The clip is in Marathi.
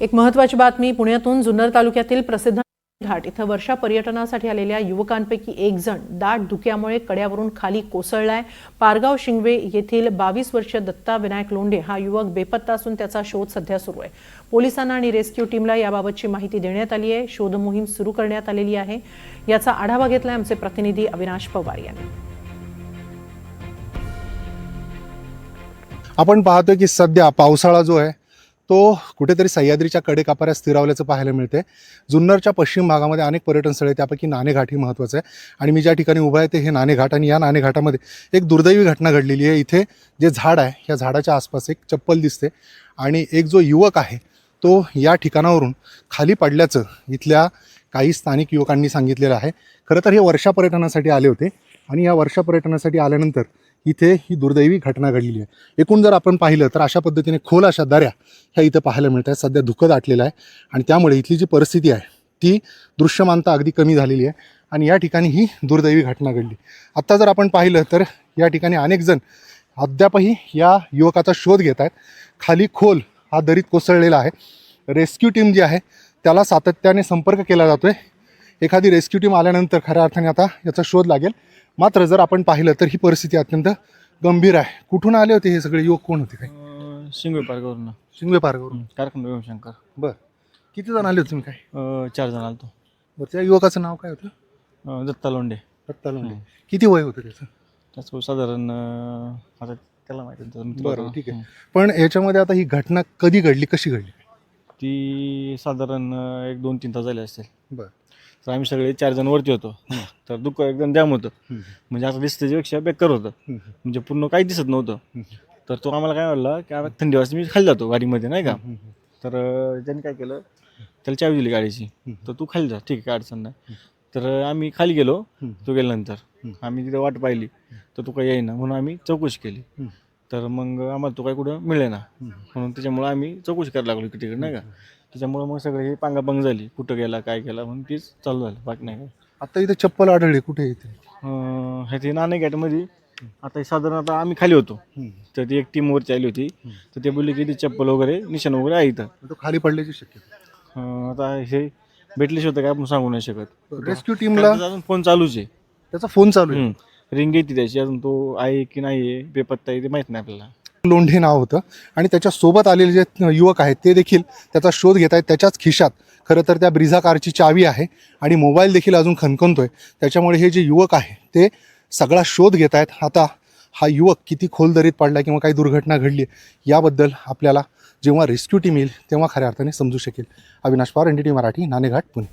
एक महत्त्वाची बातमी पुण्यातून जुन्नर तालुक्यातील प्रसिद्ध घाट इथं वर्षा पर्यटनासाठी आलेल्या युवकांपैकी एक जण दाट धुक्यामुळे कड्यावरून खाली कोसळलाय। पारगाव शिंगवे येथील 22 वर्षीय दत्ता विनायक लोंढे हा युवक बेपत्ता असून त्याचा शोध सध्या सुरू आहे। पोलिसांना आणि रेस्क्यू टीमला याबाबतची माहिती देण्यात आली आहे। शोध मोहीम सुरू करण्यात आलेली आहे। याचा आढावा घेतलाय आमचे प्रतिनिधी अविनाश पवार यांनी। आपण पाहतोय की सध्या पावसाळा जो आहे तो कुठेतरी सह्याद्रीच्या कडेकापाऱ्यात स्थिरावल्याचं पाहायला मिळते। जुन्नरच्या पश्चिम भागामध्ये अनेक पर्यटन स्थळे त्यापैकी नाणेघाट ही महत्त्वाचं आहे आणि मी ज्या ठिकाणी उभा आहे ते हे नाणेघाट आणि या नाणेघाटामध्ये एक दुर्दैवी घटना घडलेली आहे। इथे जे झाड आहे या झाडाच्या आसपास एक चप्पल दिसते आणि एक जो युवक आहे तो या ठिकाणावरून खाली पडल्याचं इथल्या काही स्थानिक युवकांनी सांगितलेलं आहे। खरं तर हे वर्षा पर्यटनासाठी आले होते आणि या वर्षा पर्यटनासाठी आल्यानंतर इथे ही दुर्दैवी घटना घडलेली आहे। एकूण जर आपण पाहिलं तर अशा पद्धतीने खोल अशा दऱ्या ह्या इथं पाहायला मिळत आहेत। सध्या धुकं दाटलेलं आहे आणि त्यामुळे इथली जी परिस्थिती आहे ती दृश्यमानता अगदी कमी झालेली आहे आणि या ठिकाणी ही दुर्दैवी घटना घडली। आत्ता जर आपण पाहिलं तर या ठिकाणी अनेक जण अद्यापही या युवकाचा शोध घेत आहेत। खाली खोल हा दरीत कोसळलेला आहे। रेस्क्यू टीम जी आहे त्याला सातत्याने संपर्क केला जातोय। एखादी रेस्क्यू टीम आल्यानंतर खऱ्या अर्थाने आता याचा शोध लागेल। मात्र जर आपण पाहिलं तर ही परिस्थिती अत्यंत गंभीर आहे। कुठून आले होते हे सगळे युवक, कोण होते काय? शिंगवे पार्कवरून शिंगवे पार्कवरून। कारखाना भीमशंकर। बरं, किती जण आले होते तुम्ही काय? 4 जण आलतो। बरं, त्या युवकाचं नाव काय होतं? दत्ता लोंढे। दत्ता लोंढे। किती वय होतं त्याचं? त्याचं साधारण आता त्याला माहिती। बरं, ठीक आहे। पण याच्यामध्ये आता ही घटना कधी घडली, कशी घडली? ती साधारण 1-2-3 तास झाले असतील। बरं, तर आम्ही सगळे 4 जण वरती होतो। तर दुःख एकदम जाम होतं, म्हणजे असं दिसतं त्याच्यापेक्षा बेकार होतं, म्हणजे पूर्ण काही दिसत नव्हतं। तर तो आम्हाला काय म्हणला की आम्ही थंडी वाजता मी खाली जातो गाडीमध्ये नाही का। तर त्यांनी काय केलं, त्याला चावी दिली गाडीची, तर तू खाली जा, ठीक आहे, काय अडचण नाही। तर आम्ही खाली गेलो। तो गेल्यानंतर आम्ही तिथे वाट पाहिली तर तो काही येईना, म्हणून आम्ही चौकशी केली। तर मग आम्हाला तो काही कुठं मिळेना, म्हणून त्याच्यामुळं आम्ही चौकशी करायला लागलो तिकडे नाही का। त्याच्यामुळं मग सगळे हे पांगापांग झाली, कुठं गेला काय केला म्हणून तीच चालू झालं, बाकी नाही काय। आता इथे चप्पल आढळली कुठे इथे? ह्याची नाणेघाटमध्ये आता साधारण आता आम्ही खाली होतो तर ती एक टीम वरती आली होती, तर ते बोलले की ती चप्पल वगैरे निशाण वगैरे आहे इथं। तो खाली पडल्याची शक्यता आता हे भेटले होतं काय आपण सांगू नाही शकत। रेस्क्यू टीमला अजून फोन चालूच आहे, त्याचा फोन चालू आहे। रिंग येते त्याची, अजून तो आहे की नाही आहे बेपत्ता आहे ते माहीत नाही आपल्याला। लोंढे नाव होतं आणि त्याच्या सोबत आलेले जे युवक आहेत ते देखील त्याचा शोध घेत आहेत। त्याच्याच खिशात खरं तर त्या ब्रिझा कारची चावी आहे आणि मोबाईल देखील अजून खणखणतोय। त्याच्यामुळे हे जे युवक आहे ते सगळा शोध घेत आहेत। आता हा युवक किती खोल दरीत पडला किंवा काही दुर्घटना घडली याबद्दल आपल्याला जेव्हा रेस्क्यू टीम येईल तेव्हा खऱ्या अर्थाने समजू शकेल। अविनाश पवार, NDTV मराठी, नाणेघाट, पुणे।